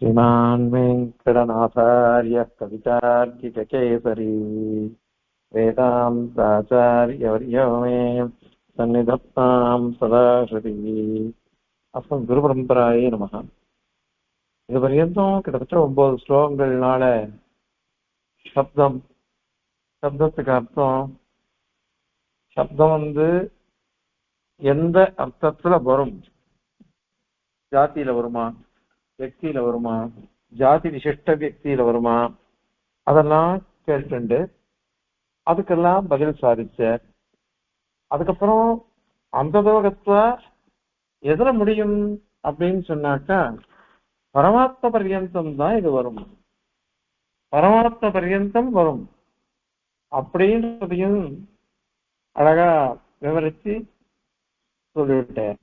श्रीमान् वेङ्कटनाथार्यः कवितार्किककेसरी वेदान्ताचार्यवर्यो मे सन्निधत्तां सदा श्रुति अस्मद् गुरुपरम्परायै नमः. இது வரையும் கிட்டத்தட்ட 9 ஸ்லோகங்கள்னால சப்தத்துக்கு அர்த்தம், சப்தம் எந்த அர்த்தத்துல வரும், ஜாத்தியில வருமா, வியக்தியில வருமா, ஜாதி விசிஷ்ட வியக்தியில வருமா, அதெல்லாம் கேட்டு அதுக்கெல்லாம் பதில் சாதிச்ச. அதுக்கப்புறம் அந்த லோகத்துல எதுல முடியும் அப்படின்னு சொன்னாக்கா பரமாத்ம பர்யந்தம் தான் இது வரும், பரமாத்ம பர்யந்தம் வரும் அப்படின்றதையும் அழகா விவரிச்சு சொல்லிவிட்டேன்.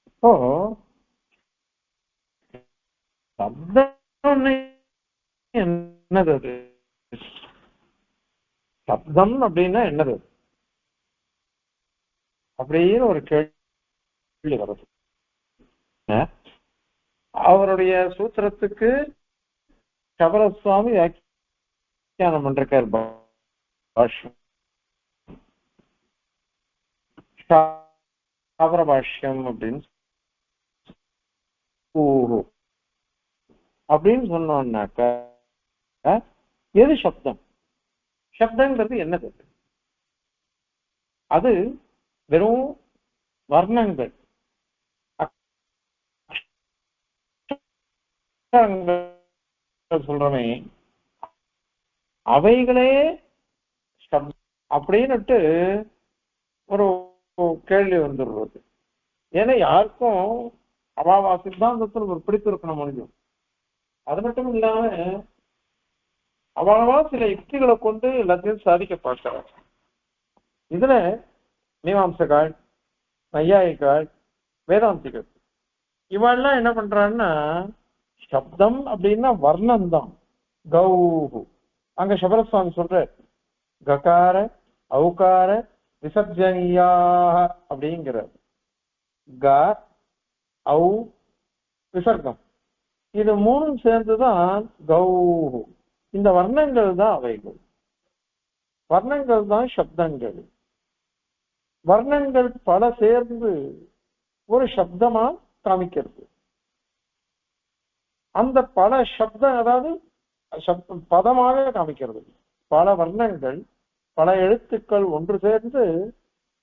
இப்போ சப்தம் என்னது, அது சப்தம் அப்படின்னா என்னது அப்படின்னு ஒரு கேள்வி வருது. அவருடைய சூத்திரத்துக்கு சபரசுவாமி வியாக்கியானம் பண்றார். பாஷ்யம் அப்படின்னு அப்படின்னு சொன்னோம்னாக்க எது சப்தம்? சப்தங்கிறது என்னது? அது வெறும் வர்ணங்கள், சொல்றமே, அவைகளே சப்தம் அப்படின்னுட்டு ஒரு கேள்வி வந்துடுறது. ஏன்னா யாருக்கும் அவாவா சித்தாந்தத்தில் ஒரு பிடிப்பு இருக்கணும் முடியும். அது மட்டும் இல்லாம அவாவா சில யுக்திகளை கொண்டு எல்லாத்தையும் சாதிக்க பார்க்கிறார். இதுல மீமாம்சகாள், நையாயிகாள், வேதாந்திகள் இவெல்லாம் என்ன பண்றான்னா சப்தம் அப்படின்னா வர்ணம் தான். கௌஹு அங்க சபரசுவாமி சொல்ற ககார ஔகார விசர்ஜனியாக அப்படிங்கிற க ஔ விசர்க்கம், இது மூணும் சேர்ந்துதான் கௌஹு. இந்த வர்ணங்கள் தான் அவைகள், வர்ணங்கள் தான் சப்தங்கள். வர்ணங்கள் பல சேர்ந்து ஒரு சப்தமா காமிக்கிறது. அந்த பல சப்தம் அதாவது பதமாக காமிக்கிறது. பல வர்ணங்கள் பல எழுத்துக்கள் ஒன்று சேர்ந்து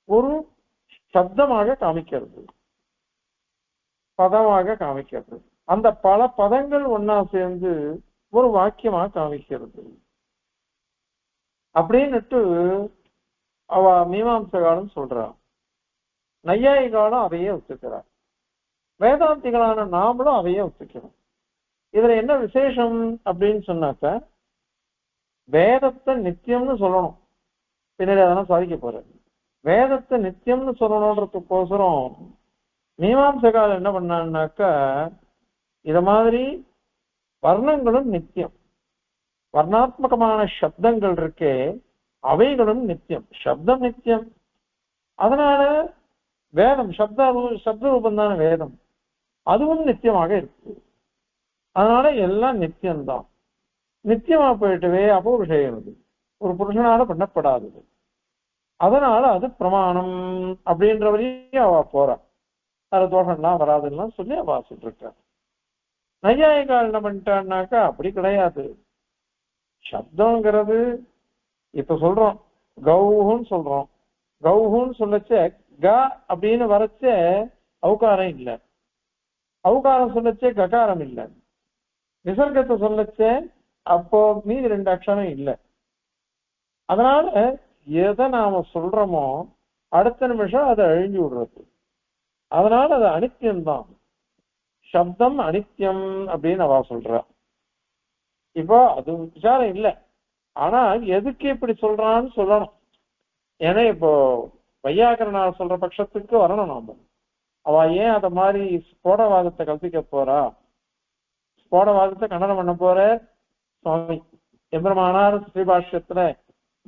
ஒரு சப்தமாக காமிக்கிறது, பதமாக காமிக்கிறது. அந்த பல பதங்கள் ஒன்னா சேர்ந்து ஒரு வாக்கியமாக காமிக்கிறது அப்படின்னுட்டு அவ மீமாம்சகாலும் சொல்றான். நையாயிகாலும் அதையே ஒத்துக்கிறார். வேதாந்திகளான நாமளும் அதையே ஒத்துக்கிறோம். இதுல என்ன விசேஷம் அப்படின்னு சொன்னாக்க வேதத்தை நித்தியம்னு சொல்லணும். பின்னாடி அதெல்லாம் சாதிக்க போற. வேதத்தை நித்தியம்னு சொல்லணுன்றதுக்கோசரம் மீமாம்சகால் என்ன பண்ணான்னாக்கா இத மாதிரி வர்ணங்களும் நித்தியம், வர்ணாத்மகமான சப்தங்கள் இருக்கே அவைகளும் நித்தியம், சப்தம் நித்தியம். அதனால வேதம் சப்த ரூபந்தான வேதம் அதுவும் நித்தியமாக இருக்கு. அதனால எல்லாம் நித்தியம்தான். நித்தியமா போயிட்டுவே அபௌருஷேயம், ஒரு புருஷனால பண்ணப்படாதது. அதனால அது பிரமாணம் அப்படின்ற வரையும் அவ போறா. அது தோஷம்லாம் வராதுன்னா சொல்லி அவ சொல்லிருக்கா. நையாயிகால் என்ன பண்ணிட்டான்னாக்கா அப்படி கிடையாது. சப்தங்கிறது இப்ப சொல்றோம் கௌஹுன்னு சொல்றோம். கௌஹுன்னு சொல்லச்ச க அப்படின்னு வரைச்ச ஔகாரம் இல்லை, ஔகாரம் சொல்லச்சே ககாரம் இல்லை, விசர்க்கத்தை சொல்லச்சே அப்போ மீதி 2 அக்ஷரம் இல்லை. அதனால எதை நாம சொல்றோமோ அடுத்த நிமிஷம் அதை அழிஞ்சு விடுறது. அதனால அது அனித்தியம்தான், சப்தம் அனித்தியம் அப்படின்னு அவ சொல்றா. இப்போ அது விசாரம் இல்லை. ஆனா எதுக்கு இப்படி சொல்றான்னு சொல்லணும். ஏன்னா இப்போ வையாகரனால் சொல்ற பட்சத்துக்கு வரணும். நாம அவ ஏன் அத மாதிரி ஸ்போடவாதத்தை கல்பிக்க போறா, ஸ்போடவாதத்தை கண்டனம் பண்ண போற சுவாமி எம்பெருமானார் ஸ்ரீபாஷ்யத்துல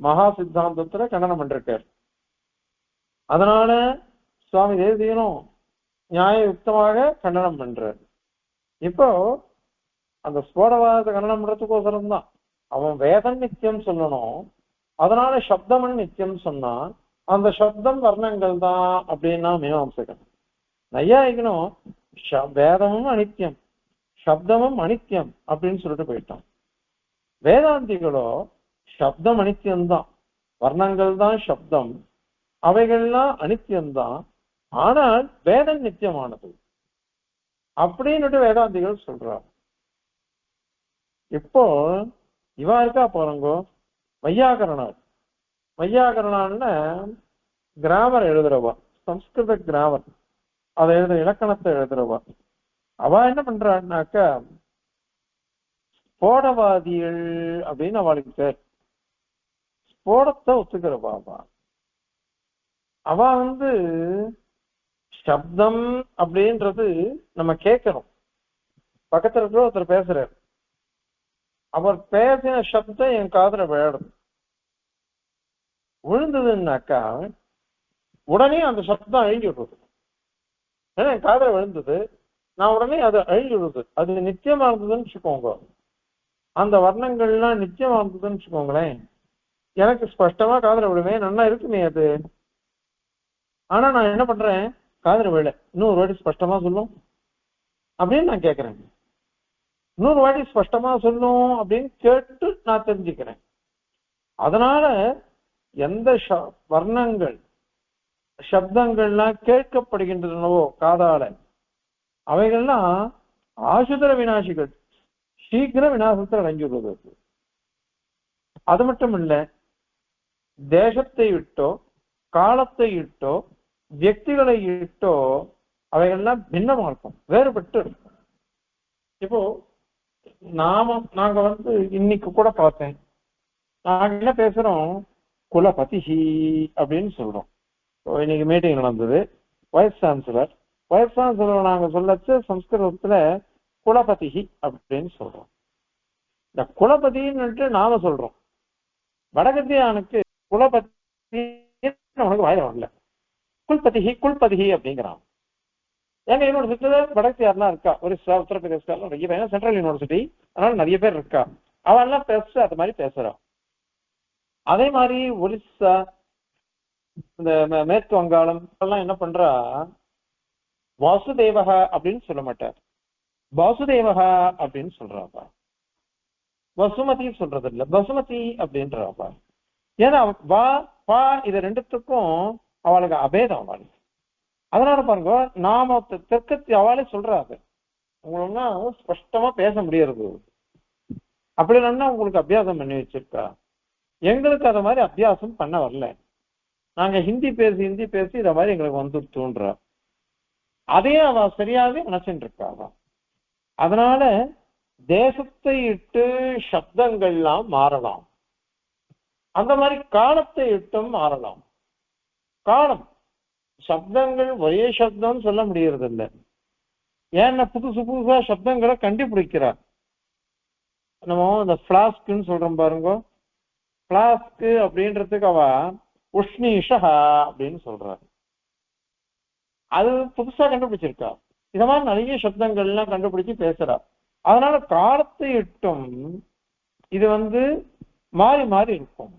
மகா சித்தாந்தத்துல கண்டனம் பண்ணிருக்கார். அதனால சுவாமி தேசிகனும் நியாய யுக்தமாக கண்டனம் பண்றார். இப்போ அந்த ஸ்போடவாதத்தை கண்டனம் பண்றதுக்கோசரம் தான் அவன் வேதம் நித்தியம் சொல்லணும், அதனால சப்தமன் நித்தியம் சொன்னா அந்த சப்தம் வர்ணங்கள் தான் அப்படின்னா மீமாம்சகன். நையாயிக்கணும் வேதமும் அனித்தியம் சப்தமும் அனித்தியம் அப்படின்னு சொல்லிட்டு போயிட்டான். வேதாந்திகளோ சப்தம் அனித்தியம்தான், வர்ணங்கள் தான் சப்தம், அவைகள்லாம் அனித்தியம்தான், ஆனால் வேதம் நித்தியமானது அப்படின்னுட்டு வேதாந்திகள் சொல்றார். இப்போ இவா இருக்கா பாருங்கோ வையாகரணர். வையாகரணான்னு கிராமர் எழுதுறவா, சம்ஸ்கிருத கிராமர், அதை எழுதுற இலக்கணத்தை எழுதுறவா. அவ என்ன பண்றான்னாக்க ஸ்போடவாதிகள் அப்படின்னு அவளுக்கு பேர். ஸ்போடத்தை ஒத்துக்கிறவா அவ சப்தம் அப்படின்றது நம்ம கேட்கிறோம். பக்கத்துல இருக்கிற ஒருத்தர் பேசுறாரு, அவர் பேசின சப்தம் என் காதுல விளையாடும். விழுந்ததுன்னாக்கா உடனே அந்த சப்தம் அழிஞ்சு விடுறது. ஏன்னா என் காதுல விழுந்தது, நான் உடனே அது அழிஞ்சு விடுறது. அது நித்தியமா இருந்ததுன்னு வச்சுக்கோங்க, அந்த வர்ணங்கள்லாம் நித்தியமா இருந்ததுன்னு வச்சுக்கோங்களேன், எனக்கு ஸ்பஷ்டமா காதுல விடுவேன், நல்லா இருக்குமே அது. ஆனா நான் என்ன பண்றேன், காதுல விழ இன்னொரு வாட்டி ஸ்பஷ்டமா சொல்லும் அப்படின்னு நான் கேட்கிறேன். இன்னொரு வாட்டி ஸ்பஷ்டமா சொல்லும் அப்படின்னு கேட்டு நான் தெரிஞ்சுக்கிறேன். அதனால எந்த வர்ணங்கள் சப்தங்கள்லாம் கேட்கப்படுகின்றனவோ காதால, அவைகள்லாம் ஆசுதர விநாசிகள், சீக்கிர விநாசத்தை அடைஞ்சுள்ளது. அது மட்டும் இல்ல, தேசத்தை விட்டோ காலத்தை இட்டோ வியக்திகளை இட்டோ அவைகள்லாம் பின்னமா இருக்கும், வேறுபட்டு இருக்கும். இப்போ நாங்க இன்னைக்கு கூட பார்த்தேன், நாங்க என்ன பேசுறோம், குலபதிஹி அப்படின்னு சொல்றோம். இன்னைக்கு மீட்டிங் நடந்தது, வைஸ் சான்சலர் நாங்க சொல்லச்சு சம்ஸ்கிருதத்துல குலபதிஹி அப்படின்னு சொல்றோம். இந்த குலபதின்னு நாம சொல்றோம், வடகத்தியானுக்கு குலபதி உனக்கு வாயில வரல, குல்பதிஹி அப்படிங்கிறான். ஏங்க யூனிவர்சிட்டியில வடகத்தியார்லாம் இருக்கா, ஒரு உத்தரப்பிரதேசம் நிறைய பேர், சென்ட்ரல் யூனிவர்சிட்டி, அதனால நிறைய பேர் இருக்கா, அவெல்லாம் பேச அது மாதிரி பேசுறான். அதே மாதிரி ஒரிசா, இந்த மேற்கு வங்காளம் எல்லாம் என்ன பண்றா, வாசுதேவகா அப்படின்னு சொல்ல மாட்டார், வாசுதேவகா அப்படின்னு சொல்றாப்பா. வசுமதி சொல்றது இல்ல, பசுமதி அப்படின்றாப்பா. ஏன்னா வா பா இது ரெண்டுத்துக்கும் அவளுக்கு அபேதம் அவளுக்கு. அதனால பாருங்க, நாம தெற்கத்தி அவளே சொல்றாங்க, உங்களா ஸ்பஷ்டமா பேச முடியாது. அப்படி இல்லைன்னா உங்களுக்கு அபியாசம் பண்ணி வச்சிருக்கா, எங்களுக்கு அத மாதிரி அபியாசம் பண்ண வரல, நாங்க ஹிந்தி பேசி இத மாதிரி எங்களுக்கு வந்துடுத்துன்ற அதே அவ சரியாவே நினைச்சுட்டு இருக்கா. அதனால தேசத்தை இட்டு சப்தங்கள்லாம் மாறலாம், அந்த மாதிரி காலத்தை இட்டும் மாறலாம். காலம் சப்தங்கள் ஒரே சப்தம் சொல்ல முடியறது இல்லை. ஏன்னா புதுசா சப்தங்களை கண்டுபிடிக்கிறார். நம்ம இந்த பிளாஸ்க்குன்னு சொல்றோம் பாருங்க, பிளாஸ்க்கு அப்படின்றதுக்கு அவ உஷ்ணீஷா அப்படின்னு சொல்றாரு, அது புதுசா கண்டுபிடிச்சிருக்கா. இத மாதிரி நிறைய சப்தங்கள்லாம் கண்டுபிடிச்சு பேசுறா. அதனால காலத்தை இட்டும் இது மாறி மாறி இருக்கும்.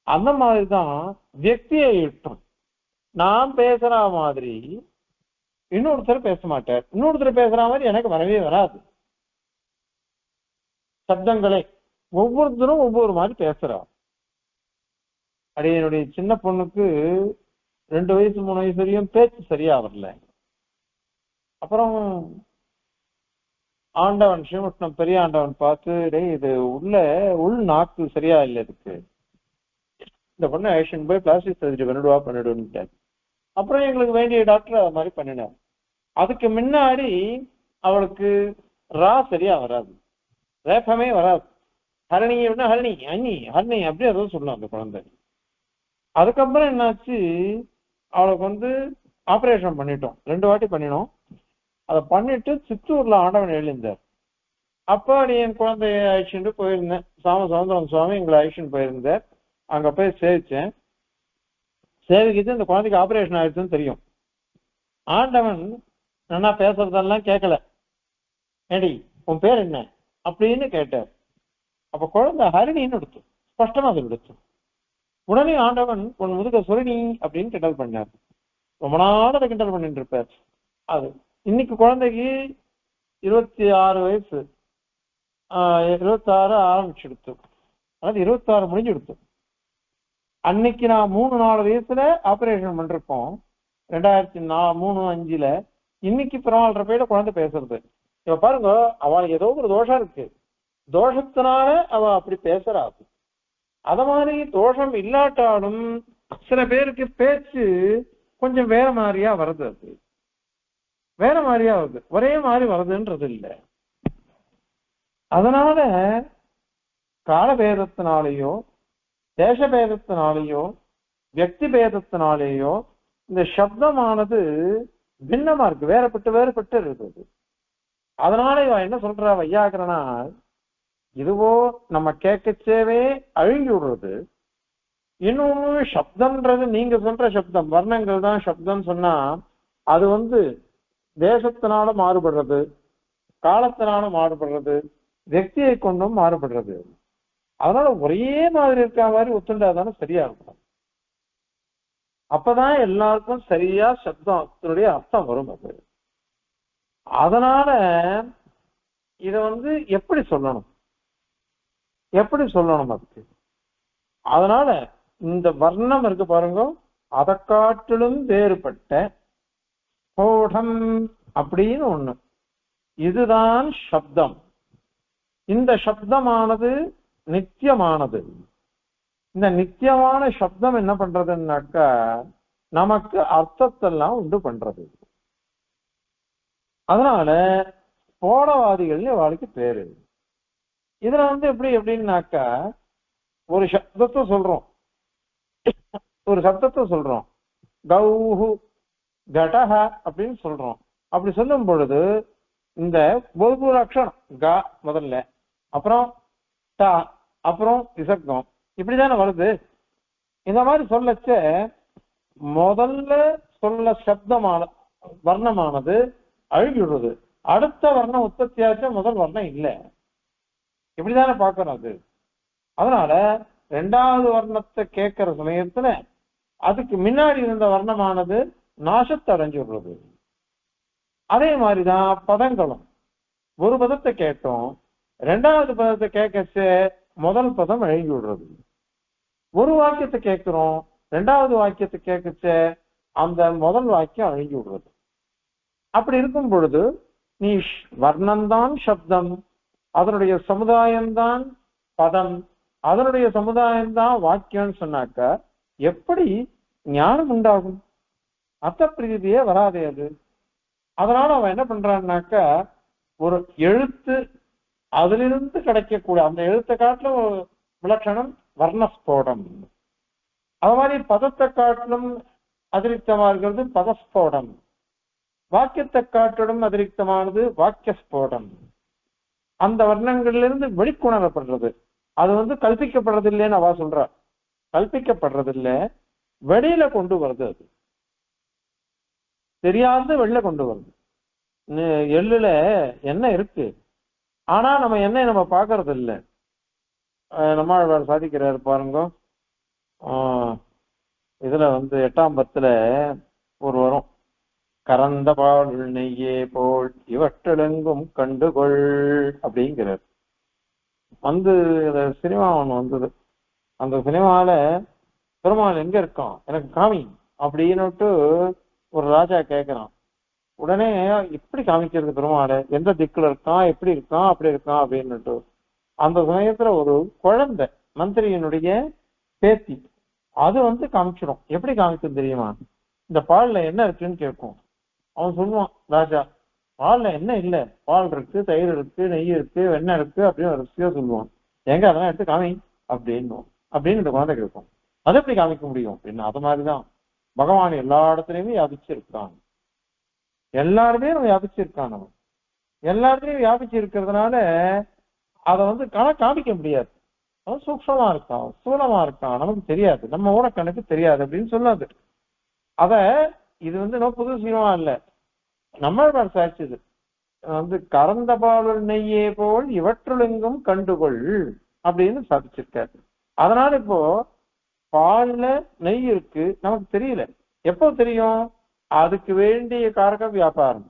அந்த மாதிரிதான் வியக்தியை இட்டும் நான் பேசுற மாதிரி இன்னொருத்தர் பேச மாட்டார், இன்னொருத்தர் பேசுற மாதிரி எனக்கு வரவே வராது. சப்தங்களே ஒவ்வொருத்தரும் ஒவ்வொரு மாதிரி பேசுறா. அடி என்னுடைய சின்ன பொண்ணுக்கு 2 வயசு 3 வயசு வரையும் பேச்சு சரியா வரல. அப்புறம் ஆண்டவன் ஸ்ரீமுஷ்ணம் பெரிய ஆண்டவன் பார்த்து, இது உள் நாக்கு சரியா இல்லை, இதுக்கு இந்த பொண்ணு ஆக்ஷன் போய் பிளாஸ்டிக் சர்ஜரி பண்ணிடுவான்ட்டார். அப்புறம் எங்களுக்கு வேண்டிய டாக்டர் அது மாதிரி பண்ணினார். அதுக்கு முன்னாடி அவளுக்கு சரியா வராது, ரேப்பமே வராது, ஹரணி அப்படின்னா ஹரணி அண்ணி ஹரணி அப்படி அதான் சொல்லலாம் அந்த குழந்தை. அதுக்கப்புறம் என்னாச்சு, அவளுக்கு ஆபரேஷன் பண்ணிட்டோம், 2 வாட்டி பண்ணினோம். அதை பண்ணிட்டு சித்தூர்ல ஆண்டவன் எழுந்தார். அப்ப என் குழந்தைய அழிச்சுட்டு போயிருந்தேன், சவுந்தரம் சுவாமி எங்களை அழிச்சுட்டு போயிருந்தார். அங்க போய் சேவிச்சேன். சேவிக்கிட்டு இந்த குழந்தைக்கு ஆபரேஷன் ஆயிடுச்சுன்னு தெரியும். ஆண்டவன் நல்லா பேசுறதெல்லாம் கேட்கல, ஏடி உன் பேர் என்ன அப்படின்னு கேட்டார். அப்ப குழந்தை ஹரிணின்னு எடுத்து ஸ்பஷ்டமா அதை எடுத்து. உடனே ஆண்டவன் உன் முதுக சுரணி அப்படின்னு கிண்டல் பண்ணார். ரொம்ப நாள் அதை கிண்டல் பண்ணிட்டு இருப்பார். அது இன்னைக்கு குழந்தைக்கு 26 வயசு, 26 ஆரம்பிச்சுடுத்து, அதாவது 26 முடிஞ்சுடுத்து. அன்னைக்கு நான் 3-4 வயசுல ஆபரேஷன் பண்ணிருக்கோம் 2003-05. இன்னைக்கு பிறவாழ்ற பேட குழந்தை பேசுறது. இப்ப பாருங்க, அவளுக்கு ஏதோ ஒரு தோஷம் இருக்கு, தோஷத்தினால அவ அப்படி பேசுறாது. அத மாதிரி தோஷம் இல்லாட்டாலும் சில பேருக்கு பேச்சு கொஞ்சம் வேற மாதிரியா வருது. அது வேற மாதிரியா வருது, ஒரே மாதிரி வருதுன்றது இல்லை. அதனால காலபேதத்தினாலேயோ தேசபேதத்தினாலேயோ வியக்தி பேதத்தினாலேயோ இந்த சப்தமானது பின்னமா இருக்கு, வேறுபட்டு இருக்குது. அதனால இவ என்ன சொல்றா வையாகரனா, இதுவோ நம்ம கேட்கச்சேவே அழுங்கி விடுறது. இன்னொன்னு சப்தம்ன்றது நீங்க சொல்ற சப்தம் வர்ணங்கள் தான் சப்தம் சொன்னா அது தேசத்தினால மாறுபடுறது, காலத்தினால மாறுபடுறது, வியக்தியை கொண்டும் மாறுபடுறது. அதனால ஒரே மாதிரி இருக்க மாதிரி ஒத்துண்டாதானே சரியா இருக்கும். அப்பதான் எல்லாருக்கும் சரியா சப்தத்தினுடைய அர்த்தம் வரும். அது அதனால இத எப்படி சொல்லணும் அதுக்கு. அதனால இந்த வர்ணம் இருக்கு பாருங்க, அதை காட்டிலும் வேறுபட்ட ஸ்போடம் அப்படின்னு ஒண்ணு, இதுதான் சப்தம். இந்த சப்தமானது நித்தியமானது. இந்த நித்தியமான சப்தம் என்ன பண்றதுன்னாக்கா நமக்கு அர்த்தத்தெல்லாம் உண்டு பண்றது. அதனால ஸ்போடவாதிகள்னு அவளுக்கு பேரு. இதுல எப்படின்னாக்கா ஒரு சப்தத்தை சொல்றோம், கௌஹு கடஹ அப்படின்னு சொல்றோம். அப்படி சொல்லும் பொழுது இந்த ஒரு அக்ஷரம் க முதல்ல, அப்புறம் ட, அப்புறம் விசர்க்கம், இப்படிதானே வருது. இந்த மாதிரி சொல்லச்ச முதல்ல சொல்ல சப்தமான வர்ணமானது அழுகி விடுறது, அடுத்த வர்ணம் உற்பத்தியாச்ச முதல் வர்ணம் இல்லை, இப்படிதானே பார்க்கணும் அது. அதனால 2வது வர்ணத்தை கேட்கிற சமயத்துல அதுக்கு முன்னாடி இருந்த வர்ணமானது நாசத்தை அடைஞ்சு விடுறது. அதே மாதிரிதான் பதங்களும். ஒரு பதத்தை கேட்டோம், 2வது பதத்தை கேட்கச்ச முதல் பதம் அழுகி விடுறது. ஒரு வாக்கியத்தை கேட்கிறோம், 2வது வாக்கியத்தை கேட்கச்ச அந்த முதல் வாக்கியம் அழுகி விடுறது. அப்படி இருக்கும் பொழுது நீ வர்ணம்தான் சப்தம், அதனுடைய சமுதாயம்தான் பதம், அதனுடைய சமுதாயம்தான் வாக்கியம்னு சொன்னாக்க எப்படி ஞானம் உண்டாகும்? அர்த்த பிரீதியே வராதே அது. அதனால அவன் என்ன பண்றான்னாக்க ஒரு எழுத்து, அதிலிருந்து கிடைக்கக்கூடிய அந்த எழுத்தை காட்டிலும் விலட்சணம் வர்ணஸ்போடம். அது மாதிரி பதத்தை காட்டிலும் அதிருப்தமா இருக்கிறது பதஸ்போடம், வாக்கியத்தை காட்டிலும் அதிருப்தமானது வாக்கியஸ்போடம். அந்த வர்ணங்களிலிருந்து வெளிக்கொணரப்படுறது. அது கல்பிக்கப்படுறது இல்லைன்னு அவ சொல்றா. கல்பிக்கப்படுறது இல்லை, வெளியில கொண்டு வருது. அது தெரியாது வெளியில கொண்டு வருது. எள்ளுல எண்ணெய் இருக்கு, ஆனா நம்ம எண்ணெய் நம்ம பாக்குறது இல்லை. நம்மாழ்வார் சாதிக்கிறாரு பாருங்க, இதுல 8ஆம் பத்துல ஒரு வரும், கறந்த பால் நெய்யே போல் இவற்றெங்கும் கண்டுகொள் அப்படிங்கிறார். சினிமா ஒண்ணு வந்தது. அந்த சினிமால பெருமாள் எங்க இருக்கான் எனக்கு காமி அப்படின்னுட்டு ஒரு ராஜா கேட்கிறான். உடனே எப்படி காமிக்கிறது பெருமாளை, எந்த திக்குல இருக்கான், எப்படி இருக்கான், அப்படி இருக்கான் அப்படின்னுட்டு. அந்த சமயத்துல ஒரு குழந்தை மந்திரியினுடைய பேத்தி அது காமிச்சிடும். எப்படி காமிக்கும் தெரியுமா? இந்த பால்ல என்ன இருக்குன்னு கேட்கும். அவன் சொல்லுவான், ராஜா பால்ல என்ன இல்லை, பால் இருக்கு, தயிர் இருக்கு, நெய் இருக்கு, வெண்ணெய் இருக்கு அப்படின்னு ஒரு விஷயம் சொல்லுவான். எங்க அதெல்லாம் எடுத்து காமி அப்படின்னு இந்த குழந்தை கேட்கும். அது எப்படி காமிக்க முடியும் அப்படின்னு. அது மாதிரிதான் பகவான் எல்லா இடத்துலயுமே வியாபிச்சிருக்கான், எல்லாருமே வியாபிச்சிருக்கான். அவன் எல்லாருமே வியாபிச்சு இருக்கிறதுனால அதை காமிக்க முடியாது. அவன் சூக்ஷமா இருக்கான், ஸ்தூலமா இருக்கான், நமக்கு தெரியாது, நம்ம ஊரக்கணக்கு தெரியாது அப்படின்னு சொல்லாது. அத இது புது சினிமா இல்ல, நம்மாழ்வார் சாட்சிது. வந்து கறந்த பாலுள் நெய்யே போல் இவற்றுளெங்கும் கண்டுகொள் அப்படின்னு சாதிச்சிருக்காரு. அதனால இப்போ பால்ல நெய் இருக்கு நமக்கு தெரியல, எப்போ தெரியும்? அதுக்கு வேண்டிய காரக வியாபாரம்,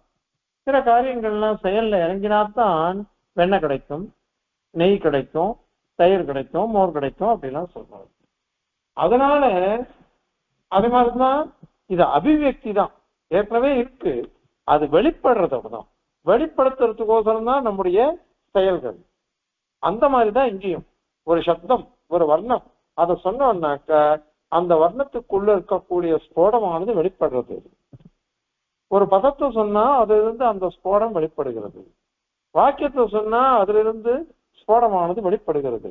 சில காரியங்கள்லாம் செயல்ல இறங்கினாத்தான் வெண்ணெய் கிடைக்கும், நெய் கிடைக்கும், தயிர் கிடைக்கும், மோர் கிடைக்கும் அப்படிலாம் சொல்றாரு. அதனால அது மாதிரிதான் இது அபிவியக்தி தான், ஏற்கனவே இருக்கு, அது வெளிப்படுறதுதான், வெளிப்படுத்துறதுக்கோசரம் தான் நம்முடைய செயல்கள். அந்த மாதிரிதான் இங்கேயும் ஒரு சப்தம், ஒரு வர்ணம், அதை சொன்னோம்னாக்க அந்த வர்ணத்துக்குள்ள இருக்கக்கூடிய ஸ்போடமானது வெளிப்படுறது. ஒரு பதத்தை சொன்னா அதுல இருந்து அந்த ஸ்போடம் வெளிப்படுகிறது, வாக்கியத்தை சொன்னா அதுல இருந்து ஸ்போடமானது வெளிப்படுகிறது.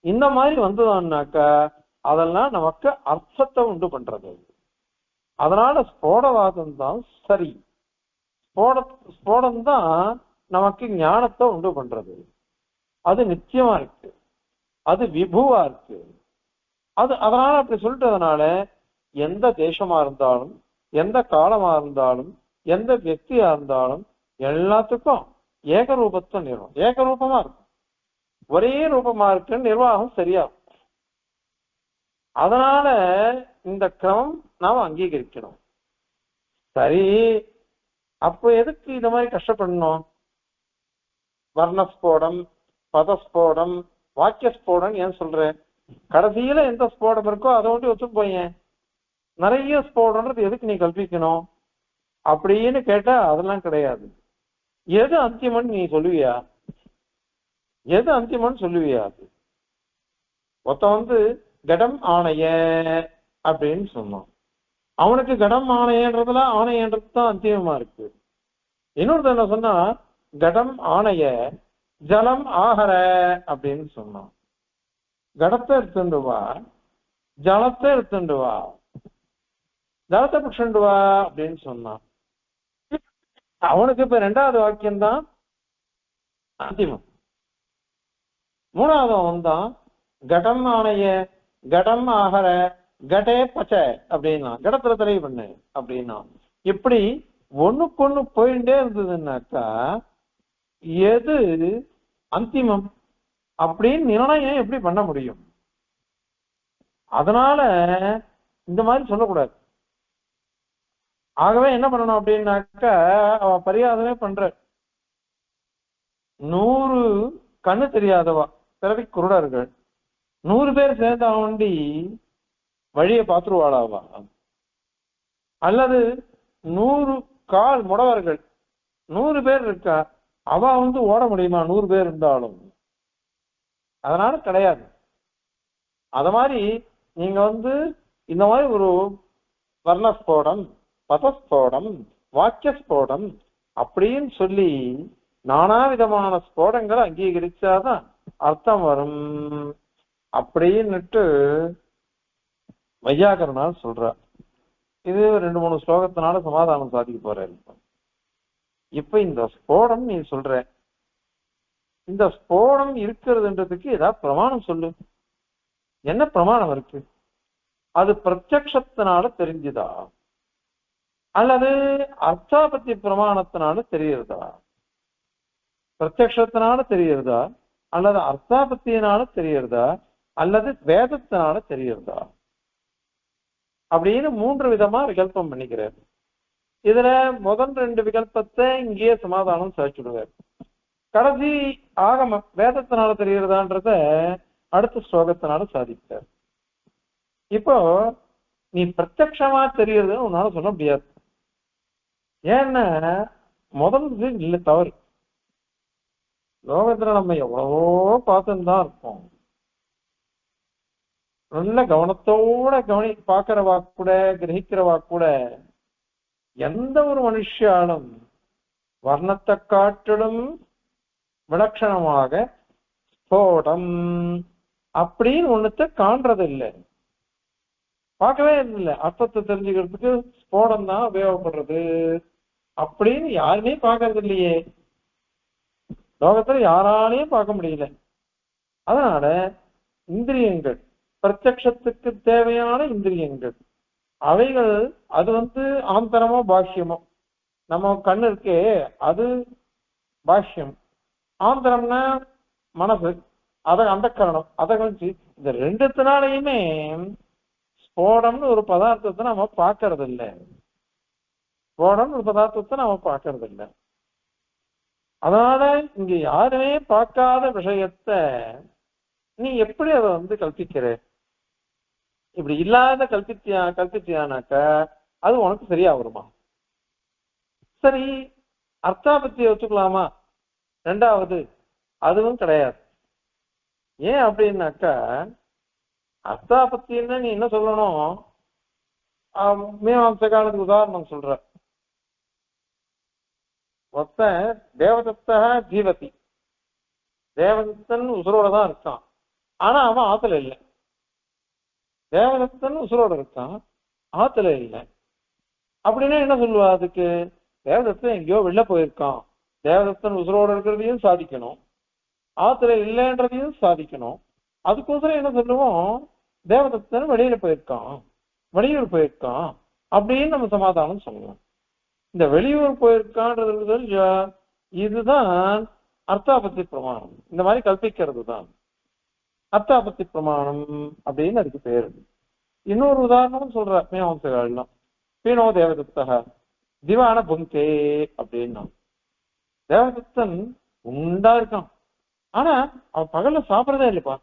இந்த மாதிரி வந்ததுன்னாக்க அதெல்லாம் நமக்கு அர்த்தத்தை உண்டு பண்றது. அதனால ஸ்போடவாதம் தான் சரி, ஸ்போடம் தான் நமக்கு ஞானத்தை உண்டு பண்றது. அது நிச்சயமா இருக்கு, அது விபுவா இருக்கு. அது அதனால அப்படி சொல்லிட்டதுனால எந்த தேசமா இருந்தாலும், எந்த காலமா இருந்தாலும், எந்த வியக்தியா இருந்தாலும் எல்லாத்துக்கும் ஏகரூபத்துவம் நிறுவனம், ஏகரூபமா இருக்கும், ஒரே ரூபமா இருக்குன்னு நிர்வாகம் சரியா இருக்கும். அதனால இந்த கிரமம் நாம அங்கீகரிக்கணும். சரி, அப்போ எதுக்கு இந்த மாதிரி கஷ்டப்படணும்? வர்ணஸ்போடம், பதஸ்போடம், வாக்கியஸ்போடம் ஏன் சொல்றேன்? கடைசியில எந்த ஸ்போடம் இருக்கோ அதை ஒட்டி ஒத்து போயேன், நிறைய ஸ்போடம்ன்றது எதுக்கு நீ கல்பிக்கணும் அப்படின்னு கேட்டா அதெல்லாம் கிடையாது. எது அந்திமன்னு நீ சொல்லுவியா? எது அந்திமன்னு சொல்லுவியா? அது ஒருத்த வந்து கடம் ஆணைய அப்படின்னு சொன்னான், அவனுக்கு கடம் ஆணையன்றதுல ஆணையன்றது தான் அந்திமமா இருக்கு. இன்னொருத்த என்ன சொன்னா, கடம் ஆணைய ஜலம் ஆகர அப்படின்னு சொன்னான். கடத்தை எடுத்துண்டு வா, ஜலத்தை எடுத்துண்டு வா, ஜலத்தை பிடிச்சுண்டு வா அப்படின்னு சொன்னான். அவனுக்கு இப்ப ரெண்டாவது வாக்கியம் தான் அந்திமம். மூணாவது வந்தான் கடம் ஆணைய கடம் ஆகர கடே பச்சை அப்படின்னா, கடத்துல தெளிவு பண்ணு அப்படின்னா. இப்படி ஒண்ணுக்கு போயிட்டே இருந்ததுன்னாக்கா எது அந்திமம் அப்படின்னு நிர்ணயம் எப்படி பண்ண முடியும்? அதனால இந்த மாதிரி சொல்லக்கூடாது. ஆகவே என்ன பண்ணணும் அப்படின்னாக்கா, அவ பரியாதமே பண்ற 100 கண்ணு தெரியாதவா, பிறவி குருடர்கள் 100 பேர் சேர்ந்த வண்டி வழியை பார்த்துருவாளாவா? அல்லது 100 கால் முடவர்கள் 100 பேர் இருக்கா, அவ வந்து ஓட முடியுமா 100 பேர் இருந்தாலும்? அதனால கிடையாது. அத மாதிரி நீங்க வந்து இந்த மாதிரி ஒரு வர்ணஸ்போடம், பதஸ்போடம், வாக்கியஸ்போடம் அப்படின்னு சொல்லி நானா விதமான ஸ்போடங்களை அங்கீகரிச்சாதான் அர்த்தம் வரும் அப்படின்னுட்டு வையாகரனால் சொல்றார். இது 2-3 ஸ்லோகத்தினால சமாதானம் சாதிக்க போறாரு. இப்ப இந்த ஸ்போடம் நீ சொல்ற, இந்த ஸ்போடம் இருக்கிறதுன்றதுக்கு ஏதாவது பிரமாணம் சொல்லு. என்ன பிரமாணம் இருக்கு? அது பிரத்யக்ஷத்தினால தெரிஞ்சுதா அல்லது அர்த்தாபத்தி பிரமாணத்தினால தெரியுறதா? பிரத்யக்ஷத்தினால தெரியுறதா அல்லது அர்த்தாபத்தியினால தெரியுறதா அல்லது வேதத்தினால தெரியுறதா அப்படின்னு 3 விதமா விகல்பம் பண்ணிக்கிறார். இதுல முதல் 2 விகல்பத்தை இங்கேயே சமாதானம் சாதிச்சுடுவார். கடைசி ஆகம வேதத்தினால தெரியுறதான்றத அடுத்த ஸ்லோகத்தினால சாதிக்கிறார். இப்போ நீ பிரத்யக்ஷமா தெரியுறதுன்னு உன்னால சொல்ல முடியாது. ஏன்னா முதல் இது இல்ல, தவறு. லோகத்துல நம்ம எவ்வளவோ பார்த்துன்னு தான் இருப்போம். நல்ல கவனத்தோட பார்க்கிறவா கூட, கிரகிக்கிறவா கூட எந்த ஒரு மனுஷாலும் வர்ணத்தை காட்டிலும் விலட்சணமாக ஸ்போடம் அப்படின்னு ஒண்ணுத்த காண்றது இல்லை, பார்க்கவே இல்லை. அர்த்தத்தை தெரிஞ்சுக்கிறதுக்கு ஸ்போடம் தான் உபயோகப்படுறது அப்படின்னு யாருமே பார்க்கறது இல்லையே, லோகத்துல யாராலையும் பார்க்க முடியல. அதனால இந்திரியங்கள், பிரத்யக்ஷத்துக்கு தேவையான இந்திரியங்கள், அவைகள் அது வந்து ஆந்தரமோ பாஷ்யமோ நம்ம கண்ணு இருக்கே அது பாஷ்யம், ஆந்திரம்னா மனசு, அந்த கரணம், அதை கழிச்சு இந்த ரெண்டுத்தினாலையுமே ஸ்போடம்னு ஒரு பதார்த்தத்தை நம்ம பார்க்கறது இல்லை. ஸ்போடம்னு ஒரு பதார்த்தத்தை நம்ம பார்க்கறது இல்லை. அதனால இங்க யாருமே பார்க்காத விஷயத்த நீ எப்படி அதை கல்பிக்கிற? இப்படி இல்லாத கல்பித்தியானாக்க அது உனக்கு சரியா வருமா? சரி, அர்த்தாபத்தியை வச்சுக்கலாமா? ரெண்டாவது அதுவும் கிடையாது. ஏன் அப்படின்னாக்கா, அர்த்தாபத்தின்னு நீ என்ன சொல்லணும்? மீமாம்ச காலத்துக்கு உதாரணம் சொல்ற, ஒருத்தன் தேவதத்தா ஜீவதி, தேவதத்தன் உசுரோட தான் இருக்கான், ஆனா அவன் ஆத்துல இல்லை. தேவதத்தன் உசுரோட இருக்கான், ஆத்துல இல்லை. அப்படின்னா என்ன சொல்லுவா? அதுக்கு தேவதத்தன் எங்கேயோ வெளில போயிருக்கான், தேவதத்தன் உசுரோட இருக்கிறதையும் சாதிக்கணும், ஆத்துல இல்லைன்றதையும் சாதிக்கணும். அதுக்கோசரம் என்ன சொல்லுவோம்? தேவதத்தன் வெளியில போயிருக்கான், வெளியூர் போயிருக்கான் அப்படின்னு நம்ம சமாதானம் சொல்லலாம். இந்த வெளியூர் போயிருக்கான்றது இதுதான் அர்த்தாபத்தி பிரமாணம். இந்த மாதிரி கல்பிக்கிறது தான் அர்த்தாபத்தி பிரமாணம் அப்படின்னு அதுக்கு பேரு. இன்னொரு உதாரணம் சொல்ற மீமாம்சகாலாம், பீனோ தேவதத்தா திவான புங்கே அப்படின்னா, தேவதத்தன் உண்டா இருக்கான், ஆனா அவன் பகல்ல சாப்பிடறதே இல்லைப்பா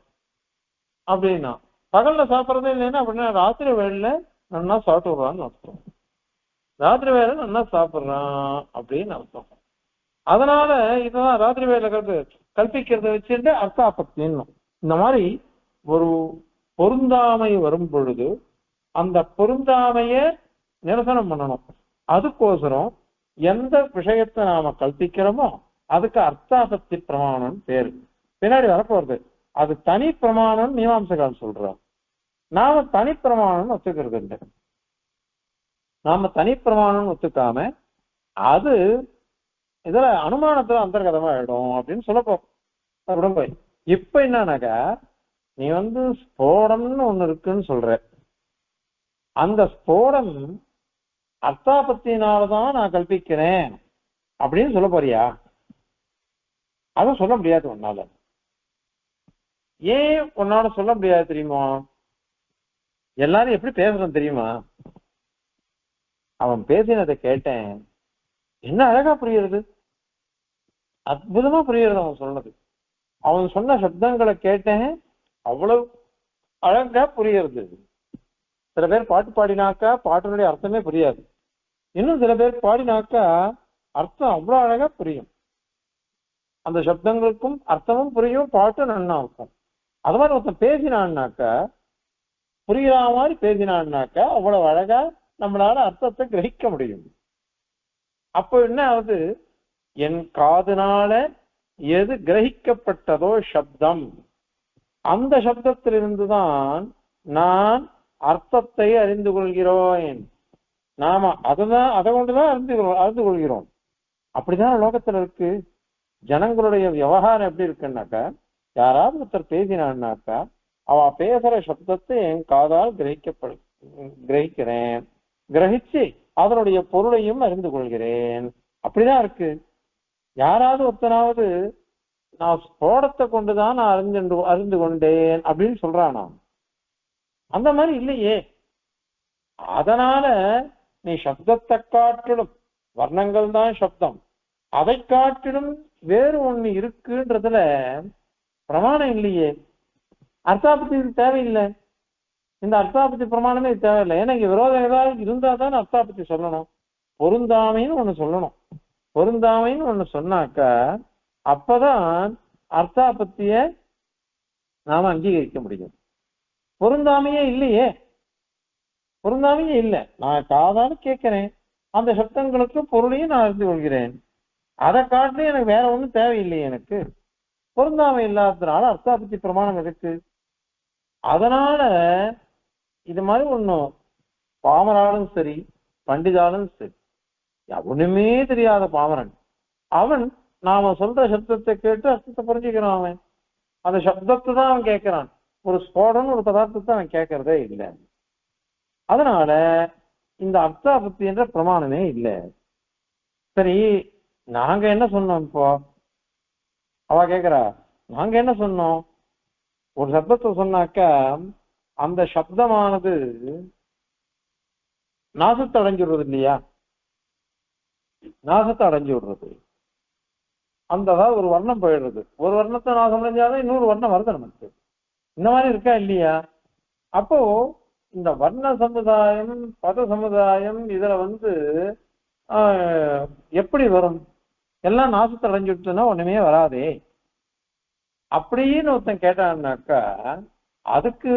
அப்படின்னா. பகல்ல சாப்பிடறதே இல்லைன்னா அப்படின்னா ராத்திரி வேலையில நல்லா சாப்பிட்டு விடுறான்னு அர்த்தம். ராத்திரி வேலை நல்லா சாப்பிடுறான் அப்படின்னு அர்த்தம். அதனால இதுதான் ராத்திரி வேலை கல்பிக்கிறத வச்சுட்டு அர்த்தாபத்தின்னு. இந்த மாதிரி ஒரு பொருந்தாமை வரும் பொழுது அந்த பொருந்தாமைய நிரசனம் பண்ணணும். அதுக்கோசரம் எந்த விஷயத்தை நாம கல்பிக்கிறோமோ அதுக்கு அர்த்தாபத்தி பிரமாணம் பேரு. பின்னாடி வரப்போறது அது தனி பிரமாணம் மீமாம்சகால் சொல்றோம். நாம தனி பிரமாணம் ஒத்துக்கிறது இல்லை. நாம தனி பிரமாணம் ஒத்துக்காம அது இதுல அனுமானத்துல அந்தர்கதமா ஆயிடும் அப்படின்னு சொல்லப்போம். போய் இப்ப என்னன்னாக்கா, நீ ஸ்போடம்னு ஒண்ணு இருக்குன்னு சொல்ற, அந்த ஸ்போடம் அர்த்தாபத்தினாலதான் நான் கல்பிக்கிறேன் அப்படின்னு சொல்ல போறியா? அதை சொல்ல முடியாது உன்னால. ஏன் உன்னால சொல்ல முடியாது தெரியுமா? எல்லாரும் எப்படி பேசுறோம் தெரியுமா? அவன் பேசினதை கேட்டேன், என்ன அழகா புரியுறது, அற்புதமா புரியுறது அவன் சொன்னது. அவன் சொன்ன சப்தங்களை கேட்டேன், அவ்வளவு அழகா புரியுறது. சில பேர் பாட்டு பாடினாக்கா பாட்டினுடைய அர்த்தமே புரியாது. இன்னும் சில பேர் பாடினாக்கா அர்த்தம் அவ்வளவு அழகா புரியும். அந்த சப்தங்களுக்கும் அர்த்தமும் புரியும், பாட்டும் நன்னா இருக்கும். அது மாதிரி ஒருத்தன் பேசினான்னாக்கா, புரியுற மாதிரி பேசினான்னாக்கா அவ்வளவு அழகா நம்மளால அர்த்தத்தை கிரகிக்க முடியும். அப்போ என்ன ஆகுது? என் காதுனால எது கிரகிக்கப்பட்டதோ சப்தம், அந்த சப்தத்திலிருந்துதான் நான் அர்த்தத்தை அறிந்து கொள்கிறோம். நாம அதை கொண்டுதான் அறிந்து கொள்கிறோம். அப்படிதான் லோகத்துல இருக்கு. ஜனங்களுடைய விவகாரம் எப்படி இருக்குன்னாக்கா, யாராவது ஒருத்தர் பேசினான்னாக்கா அவ பேசுற சப்தத்தை என் காதால் கிரகிக்கிறேன், கிரகிச்சு அதனுடைய பொருளையும் அறிந்து கொள்கிறேன். அப்படிதான் இருக்கு. யாராவது ஒருத்தனாவது நான் ஸ்போடத்தை கொண்டுதான் நான் அறிந்து கொண்டேன் அப்படின்னு சொல்றானா? அந்த மாதிரி இல்லையே. அதனால நீ சப்தத்தை காட்டிலும், வர்ணங்கள் தான் சப்தம், அதை காட்டிலும் வேறு ஒண்ணு இருக்குன்றதுல பிரமாணம் இல்லையே. அர்த்தாபத்தி தேவையில்லை. இந்த அர்த்தாபத்தி பிரமாணமே தேவையில்லை. ஏன்னா இங்க விரோதம் ஏதாவது இருந்தா தான் அர்த்தாபத்தி சொல்லணும். பொருந்தாமைன்னு ஒண்ணு சொல்லணும். பொருந்தாமைன்னு ஒண்ணு சொன்னாக்க அப்பதான் அர்த்தாபத்திய நாம அங்கீகரிக்க முடியும். பொருந்தாமையே இல்லையே. பொருந்தாமையே இல்லை. நான் காதால கேட்கிறேன், அந்த சப்தங்களுக்கு பொருளையும் நான் அறிந்து கொள்கிறேன். அதை காட்டிலும் எனக்கு வேற ஒண்ணும் தேவையில்லையே. எனக்கு பொருந்தாமை இல்லாததுனால அர்த்தாபத்தி பிரமாணம் இருக்கு. அதனால இது மாதிரி ஒண்ணும் பாமராலும் சரி பண்டிதாலும் சரி, ஒண்ணுமே தெரியாத பாமரன் அவன் நாம சொல்ற சப்தத்தை கேட்டு அர்த்தத்தை புரிஞ்சுக்கிறான். அவன் அந்த சப்தத்தை தான் அவன் கேட்கிறான். ஒரு ஸ்போடம் ஒரு பதார்த்தத்தை அவன் கேட்கறதே இல்லை. அதனால இந்த அர்த்தாபத்தி என்ற பிரமாணமே இல்லை. சரி, நாங்க என்ன சொன்னோம் இப்போ? அவ கேக்குறா, நாங்க என்ன சொன்னோம்? ஒரு சப்தத்தை சொன்னாக்க அந்த சப்தமானது நாசத்தை அடைஞ்சு விடுறது இல்லையா? நாசத்தை அடைஞ்சு விடுறது. அந்த அதாவது ஒரு வர்ணம் போயிடுறது. ஒரு வர்ணத்தை நாசம் அடைஞ்சாலும் இன்னொரு வர்ணம் வருது நமக்கு. இந்த மாதிரி இருக்கா இல்லையா? அப்போ இந்த வர்ண சமுதாயம், பத சமுதாயம் இதுல ஆஹ், எப்படி வரும்? எல்லாம் நாசத்தை அடைஞ்சுட்டுன்னா ஒண்ணுமே வராதே அப்படின்னு ஒருத்தன் கேட்டான்னாக்கா, அதுக்கு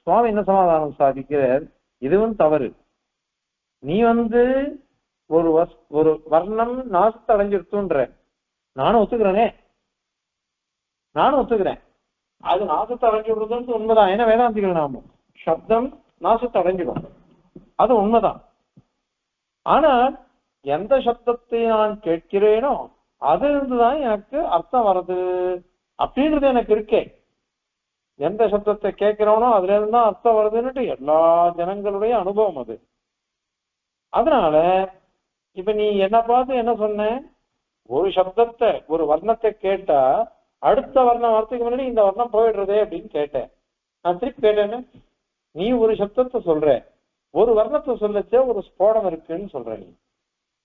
சுவாமி என்ன சமாதானம் சாதிக்கிறார்? இதுவும் தவறு. நீ ஒரு வர்ணம் நாசத்தை அடைஞ்சிருத்துன்ற நானும் ஒத்துக்கிறேனே, நானும் ஒத்துக்கிறேன். அது நாசத்தை அடைஞ்சு விடுறதுன்னு உண்மைதான். ஏன்னா வேதாந்திகள் நாமும் சப்தம் நாசத்தை அடைஞ்சிடும், அது உண்மைதான். ஆனா எந்த சப்தத்தை நான் கேட்கிறேனோ அது இருந்துதான் எனக்கு அர்த்தம் வருது அப்படின்றது எனக்கு இருக்கே. எந்த சப்தத்தை கேட்கிறோனோ அதுல இருந்து தான் அர்த்தம் வருதுன்னுட்டு எல்லா ஜனங்களுடைய அனுபவம் அது. அதனால இப்ப நீ என்ன பார்த்து என்ன சொன்ன? ஒரு சப்தத்தை, ஒரு வர்ணத்தை கேட்டா அடுத்த வர்ணம் வரத்துக்கு முன்னாடி இந்த வர்ணம் போயிடுறதே அப்படின்னு கேட்டேன். நான் திருப்பி கேட்டேன்னு, நீ ஒரு சப்தத்தை சொல்ற, ஒரு வர்ணத்தை சொல்லச்சே ஒரு ஸ்போடம் இருக்குன்னு சொல்ற. நீ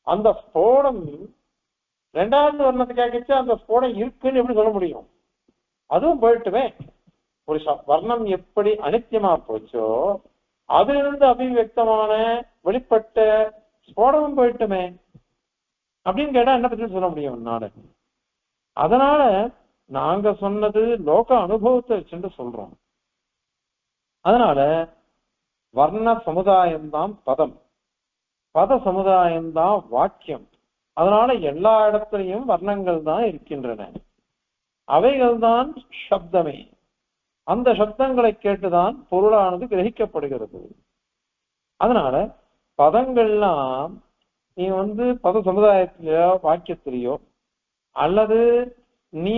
அந்த ஸ்போடம் ரெண்டாவது வர்ணத்தை கேட்கச்சு அந்த ஸ்போடம் இருக்குன்னு எப்படி சொல்ல முடியும்? அதுவும் போயிட்டுமே. ஒரு வர்ணம் எப்படி அனித்தியமா போச்சோ அதிலிருந்து அபிவியக்தமான வெளிப்பட்ட ஸ்போடமும் போயிட்டுமே அப்படின்னு கேட்டா என்ன பத்தி சொல்ல முடியும் நானு? அதனால நாங்க சொன்னது லோக அனுபவத்தை வச்சுட்டு சொல்றோம். அதனால வர்ண சமுதாயம்தான் பதம், பத சமுதாயம்தான் வாக்கியம். அதனால எல்லா இடத்துலையும் வர்ணங்கள் தான் இருக்கின்றன, அவைகள் தான் சப்தமே. அந்த சப்தங்களை கேட்டுதான் பொருளானது கிரகிக்கப்படுகிறது. அதனால பதங்கள்லாம் நீ பத சமுதாயத்திலேயோ வாக்கியத்திலேயோ அல்லது நீ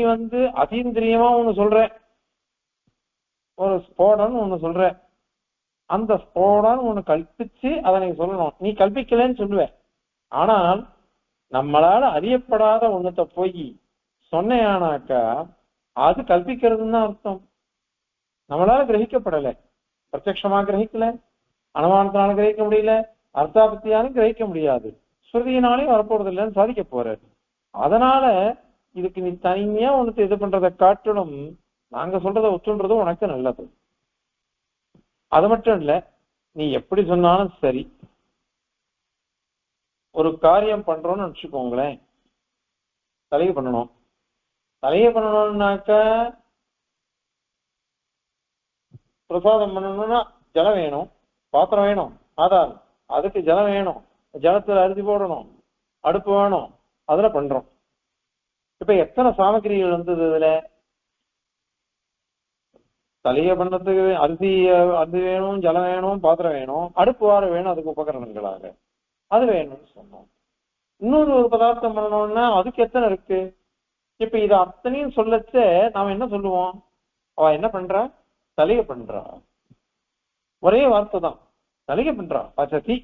அதீந்திரியமா ஒண்ணு சொல்ற, ஒரு ஸ்போடன் ஒண்ணு சொல்ற, அந்த ஸ்போடன் ஒண்ணு கல்பிச்சு அதை நீ சொல்லணும். நீ கல்பிக்கலன்னு சொல்லுவ. ஆனால் நம்மளால அறியப்படாத ஒண்ணத்தை போய் சொன்னையானாக்கா அது கல்பிக்கிறதுன்னு தான் அர்த்தம். நம்மளால கிரகிக்கப்படலை, பிரத்யட்சமா கிரகிக்கல, அனுமானத்தினாலும் கிரகிக்க முடியல, அர்த்தாபத்தியாலும் கிரகிக்க முடியாது, ஸ்ருதியினாலையும் வரப்போறது இல்லைன்னு சாதிக்க போற. அதனால இதுக்கு நீ தனியா உனக்கு இது பண்றதை காட்டிலும் நாங்க சொல்றதை ஒத்துன்றது உனக்கு நல்லது. அது மட்டும் இல்ல, நீ எப்படி சொன்னாலும் சரி, ஒரு காரியம் பண்றோம்னு நினைச்சுக்கோங்களேன், தலையை பண்ணணும். தலையை பண்ணணும்னாக்க பிரசாதம் பண்ணணும்னா ஜலம் வேணும், பாத்திரம் வேணும், ஆதாரம், அதுக்கு ஜலம் வேணும், ஜலத்துல அரிசி போடணும், அடுப்பு வேணும், அதுல பண்றோம். இப்ப எத்தனை சாமகிரிகள் இதுல? தலைய பண்ணத்துக்கு அரிசி வேணும், ஜலம் வேணும், பாத்திரம் வேணும், அடுப்பு வார வேணும், அதுக்கு உபகரணங்களாக அது வேணும்னு சொன்னோம். இன்னொரு ஒரு பதார்த்தம் பண்ணணும்னா அதுக்கு எத்தனை இருக்கு? இப்ப இது அத்தனையும் சொல்லச்ச நாம என்ன சொல்லுவோம்? அவ என்ன பண்றா? தலைய பண்றா. ஒரே வார்த்தை தான், தலைய பண்றா, பச்சதி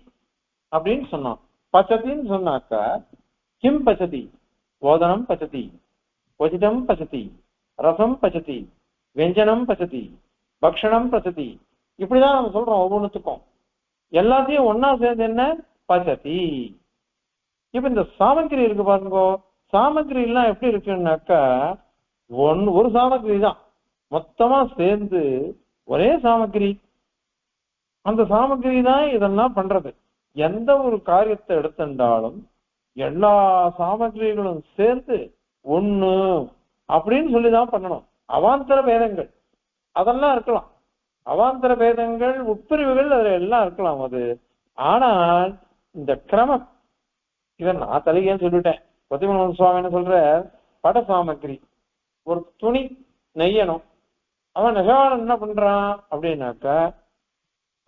அப்படின்னு சொன்னான். பச்சதின்னு சொன்னாக்கா கிம் பச்சதி? ஓதனம் பச்சதி, கொஜிதம் பச்சதி, ரசம் பச்சதி, வெஞ்சனம் பச்சதி, பக்ஷணம் பச்சதி, இப்படிதான் நம்ம சொல்றோம் ஒவ்வொன்றுத்துக்கும். எல்லாத்தையும் ஒன்னா சேர்ந்து என்ன? பச்சதி. இப்ப இந்த சாமகிரி இருக்கு பாருங்க, சாமகிரி எல்லாம் எப்படி இருக்குன்னாக்கா ஒரு சாமகிரி தான் மொத்தமா சேர்ந்து ஒரே சாமகிரி. அந்த சாமகிரி தான் இதெல்லாம் பண்றது. எந்த ஒரு காரியத்தை எடுத்துட்டாலும் எல்லா சாமகிரிகளும் சேர்ந்து ஒண்ணு அப்படின்னு சொல்லிதான் பண்ணணும். அவாந்தர பேதங்கள் அதெல்லாம் இருக்கலாம், அவாந்தர பேதங்கள் உட்பிரிவுகள் அதுல எல்லாம் இருக்கலாம் அது. ஆனால் இந்த கிரமம், இதை நான் தலைகேன்னு சொல்லிட்டேன். பத்திமன் சுவாமி என்ன சொல்ற? பட சாமகிரி, ஒரு துணி நெய்யணும். அவன் நெசவாளன் என்ன பண்றான் அப்படின்னாக்க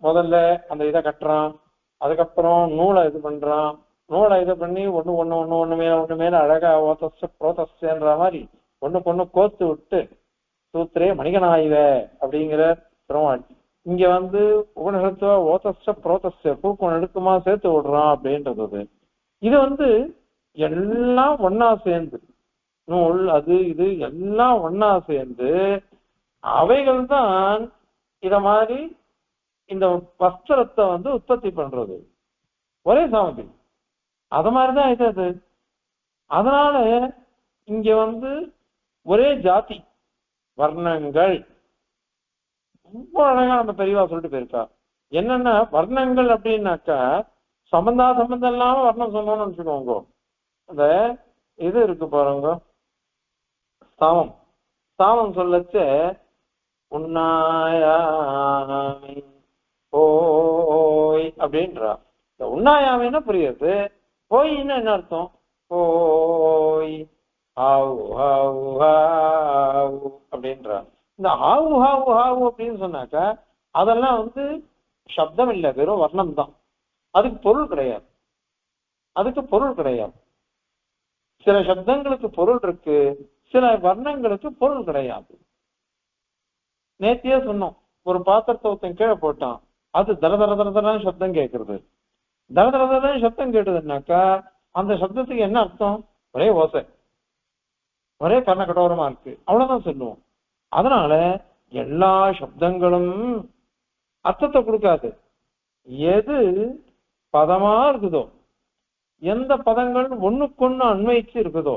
முதல்ல அந்த இதை கட்டுறான், அதுக்கப்புறம் நூலை இது பண்றான், நூலை இது பண்ணி ஒண்ணு மேல அழகா புரோதஸ்ன்ற மாதிரி ஒண்ணுக்கு கோத்து விட்டு சூத்திரே மணிகனாயுவ அப்படிங்கிற பெருமாள் இங்க உபனிஷத்துவ ஓதஸ்ட புரோதஸ்ட தூக்கம் நெடுக்குமா சேர்த்து விடுறான் அப்படின்றது. இது எல்லாம் ஒன்னா சேர்ந்து நூல் அது இது எல்லாம் ஒன்னா சேர்ந்து அவைகள் தான் இத மாதிரி இந்த வஸ்திரத்தை உற்பத்தி பண்றது. ஒரே சாமதி அத மாதிரிதான் இது அது. அதனால இங்க ஒரே ஜாதி வர்ணங்கள் ரொம்ப அழகா நம்ம பெரியவா சொல்லிட்டு போயிருக்கா. என்னன்னா வர்ணங்கள் அப்படின்னாக்கா சம்பந்தம் இல்லாம வர்ணம் சொன்னோம்னு வச்சுக்கோங்க. அந்த இது இருக்கு பாருங்க, சாமம். சாமம் சொல்லச்ச உண்ணாயாமை ஓய் அப்படின்றா. இந்த உண்ணாயாமைன்னா புரியுது, ஓய்ன்னு என்ன அர்த்தம்? ஓய் ஆவு ஹாவு ஹாவு அப்படின்றா. இந்த ஆவு ஹாவு ஹாவு அப்படின்னு சொன்னாக்கா அதெல்லாம் சப்தம் இல்லை, வெறும் வர்ணம் தான். அதுக்கு பொருள் கிடையாது. அதுக்கு பொருள் கிடையாது. சில சப்தங்களுக்கு பொருள் இருக்கு, சில வர்ணங்களுக்கு பொருள் கிடையாது. நேத்தியே சொன்னோம், ஒரு பாத்திரத்தை ஒருத்தன் கீழே போட்டான், அது தர தர தர தரன்னு சப்தம் கேட்கறது. தர தர தரன்னு சப்தம் கேட்டதுன்னாக்கா அந்த சப்தத்துக்கு என்ன அர்த்தம்? ஒரே ஓசை, ஒரே கர்ண கடோரமா இருக்கு, அவ்வளவுதான் சொல்லுவோம். அதனால எல்லா சப்தங்களும் அர்த்தத்தை கொடுக்காது. எது பதமா இருக்குதோ, எந்த பதங்கள் ஒண்ணுக்கொண்ணு அன்வயிச்சு இருக்குதோ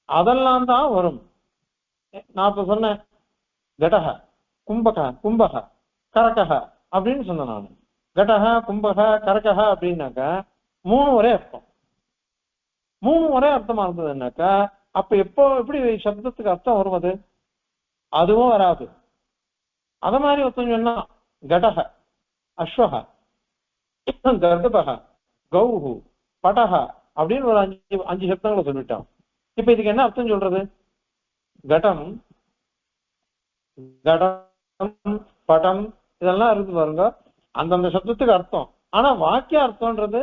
அதெல்லாம் தான் வரும். நான் இப்ப சொன்னேன் கடக கும்பக கும்பக கரகக அப்படின்னு சொன்னேன் நான். கடக கும்பக கரகக அப்படின்னாக்கா மூணு ஒரே அர்த்தம். மூணு ஒரே அர்த்தமா இருந்ததுன்னாக்கா அப்ப எப்படி சப்தத்துக்கு அர்த்தம் வரும்? அதுவும் வராது. அத மாதிரி ஒருத்தன் சொன்னா கடக அஸ்வக கர்ப்பக கௌஹு படக அப்படின்னு ஒரு அஞ்சு சப்தங்களை சொல்லிட்டான். இப்ப இதுக்கு என்ன அர்த்தம் சொல்றது? கடம் கடம் படம் இதெல்லாம் இருக்கு பாருங்க, அந்தந்த சப்தத்துக்கு அர்த்தம். ஆனா வாக்கியார்த்தம்ன்றது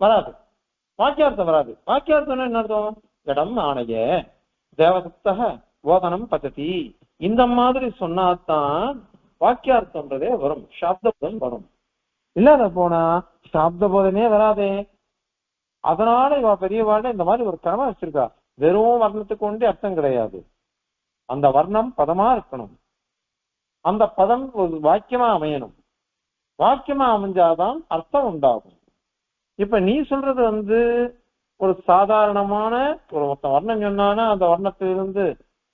வராது. வாக்கியார்த்தம் வராது. வாக்கியார்த்தம் என்ன அர்த்தம்? கடம் ஆணைய தேவதத்தக போதனம் பத்ததி, இந்த மாதிரி சொன்னாதான் வாக்கியார்த்தம்ன்றதே வரும், சாப்தம் வரும். இல்லாத போனா சாப்த போதனே வராதே. அதனால இவ பெரியவாழ்ல இந்த மாதிரி ஒரு கிரமம் வச்சிருக்கா. வெறும் வர்ணத்துக்கு கொண்டு அர்த்தம் கிடையாது, அந்த வர்ணம் பதமா இருக்கணும், அந்த பதம் ஒரு வாக்கியமா அமையணும். வாக்கியமா அமைஞ்சாதான் அர்த்தம் உண்டாகும். இப்ப நீ சொல்றது ஒரு சாதாரணமான ஒரு மொத்த வர்ணம் சொன்னானா அந்த வர்ணத்திலிருந்து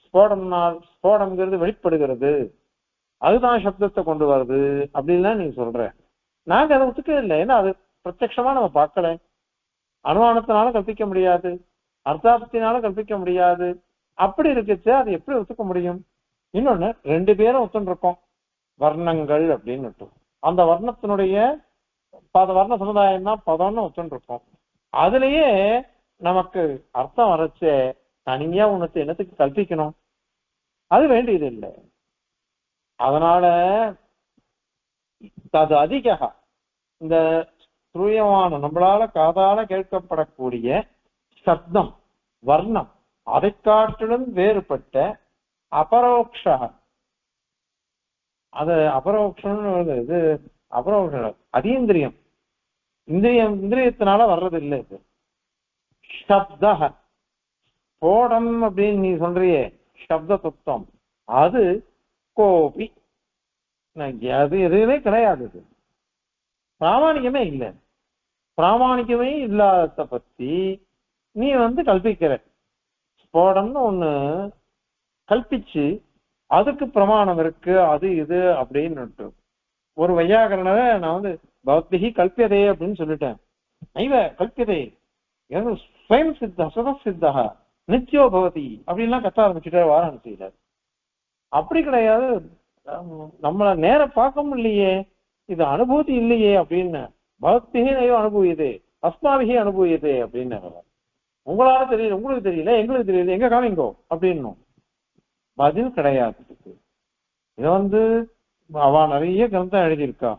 ஸ்போடம்ங்கிறது வெளிப்படுகிறது, அதுதான் சப்தத்தை கொண்டு வருது அப்படின்லாம் நீ சொல்ற. நாங்க அதை ஒத்துக்க இல்லை. ஏன்னா அது பிரத்யட்சமா நம்ம பார்க்கல, அனுமானத்தினால கற்பிக்க முடியாது, அர்த்தார்த்தத்தினால கற்பிக்க முடியாது. அப்படி இருக்குச்சு அது எப்படி ஒத்துக்க முடியும்? இன்னொன்னு, ரெண்டு பேரும் ஒத்துருக்கோம் வர்ணங்கள் அப்படின்னு. அந்த வர்ணத்தினுடைய வர்ண சமுதாயம் தான் பதம்னு ஒத்துருக்கோம். அதுலயே நமக்கு அர்த்தம் வரைச்ச தனியா உனக்கு என்னத்துக்கு கற்பிக்கணும்? அது வேண்டியது இல்லை. அதனால அது அதிக இந்த தூயமான நம்மளால காதால கேட்கப்படக்கூடிய சப்தம் வர்ணம் அதை காட்டிலும் வேறுபட்ட அபரோக்ஷ, அது அபரோக்ஷம், இது அபரோக்ஷம் அதீந்திரியம், இந்திரியத்தினால வர்றது இல்லை. இது சப்த ஸ்போடம் அப்படின்னு நீ சொல்றியே சப்த தத்துவம், அது கோபி அது எதுவுமே கிடையாது. இது பிராமணிகமே இல்லை. பிராமணிகமே இல்லாத பத்தி நீ கல்பிக்கிற. ஸ்போடம்னு ஒண்ணு கல்பிச்சு அதுக்கு பிரமாணம் இருக்கு, அது இது அப்படின்னு ஒரு வையாகரணரை நான் பௌத்திகி கல்பியதே அப்படின்னு சொல்லிட்டேன். ஐவ கல்பியதே ஸ்வயம் சித்தா சுதசித்தா நித்தியோ பவதி அப்படின்லாம் கத்த ஆரம்பிச்சுட்டே வாராணசியில. அப்படி கிடையாது, நம்மள நேர பார்க்க முடியலையே, இது அனுபூதி இல்லையே அப்படின்னு. பக்தியே நைவ அனுபவியதே அஸ்மாவிகே அனுபவியதே அப்படின்னு. உங்களால தெரியல, உங்களுக்கு தெரியல, எங்களுக்கு தெரியல, எங்க காமிங்கோ அப்படின்னும். பதில் கிடையாது. இது அவ நிறைய கிரந்தம் எழுதியிருக்கா.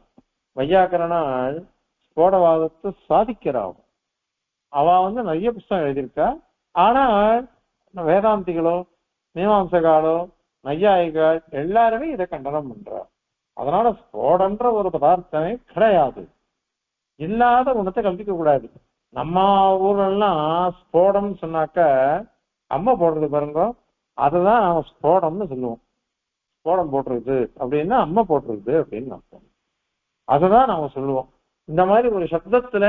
வையாக்கரணால் ஸ்போடவாதத்தை சாதிக்கிறாள். அவ நிறைய புத்தகம் எழுதியிருக்கா. ஆனால் வேதாந்திகளோ மீமாம்சகாலோ நையாயிகள் எல்லாருமே இதை கண்டனம் பண்றார். அதனால ஸ்போடன்ற ஒரு பதார்த்தமே கிடையாது. இல்லாத குணத்தை கல்பிக்க கூடாது. நம்ம ஊர்லாம் ஸ்போடம் சொன்னாக்க அம்மா போடுறது பாருங்க, அதுதான் நாம ஸ்போடம்னு சொல்லுவோம். ஸ்போடம் போட்டுருது அப்படின்னா அம்மா போட்டுருது அப்படின்னு அர்த்தம். அததான் நாம சொல்லுவோம். இந்த மாதிரி ஒரு சப்தத்துல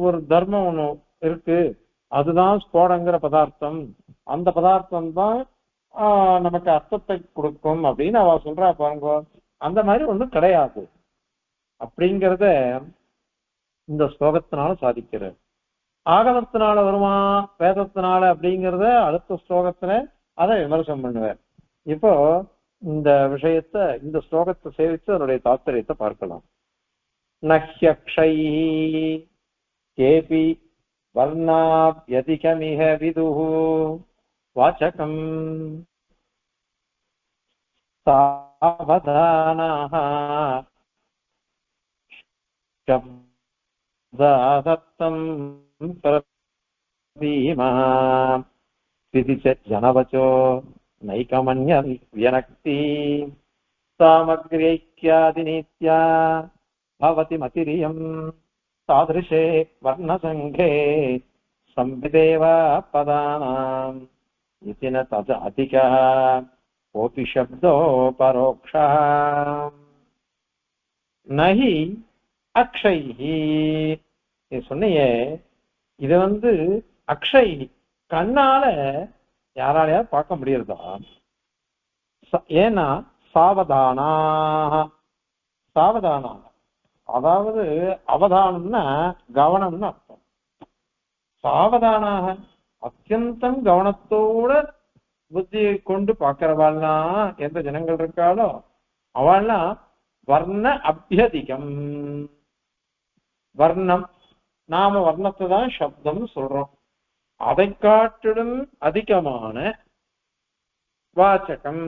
ஒரு தர்மம் ஒண்ணு இருக்கு, அதுதான் ஸ்போடங்கிற பதார்த்தம். அந்த பதார்த்தம் தான் நமக்கு அர்த்தத்தை கொடுக்கும் அப்படின்னு அவ சொல்றா பாருங்க. அந்த மாதிரி ஒண்ணும் கிடையாது அப்படிங்கிறத இந்த ஸ்லோகத்தினால சாதிக்கிறார். ஆகமத்தினால வருமா வேதத்தினால அப்படிங்கிறத அடுத்த ஸ்லோகத்துல அதை விமர்சனம் பண்ணுவார். இப்போ இந்த விஷயத்த இந்த ஸ்லோகத்தை சேவிச்சு அதனுடைய தாத்பரியத்தை பார்க்கலாம். நஹ்யக்ஷை கேபி வர்ணாப்யதிகமிஹ விதுஹு வாசகம் சாவதானாஹ சப்தாதத்தம் பிரதீமா ஸ்திதிச்ச ஜனவச்சோ நைகமன்ய வியனக்தி சாமக்ரியைக்யாதிநீத்யா பவதி மதிரியம் தாதிருஷே வர்ணசங்கே சம்பிதேவ பதானாம் இதின தத் அதிகः கோபி சப்தோ பரோக்ஷः நஹி அக்ஷைஹி. நீ சொன்னியே இது அக்ஷைஹி, கண்ணால யாராலையாவது பார்க்க முடியறதா? ஏன்னா சாவதானா, சாவதானா அதாவது அவதானம்னா கவனம்னு அர்த்தம். சாவதானாக அத்தியந்தம் கவனத்தோட புத்தியை கொண்டு பார்க்கிறவாள்லாம் எந்த ஜனங்கள் இருக்காளோ அவள்லாம் வர்ண அபியதிகம். வர்ணம், நாம வர்ணத்தை தான் சப்தம் சொல்றோம். அதை காட்டிலும் அதிகமான வாச்சகம்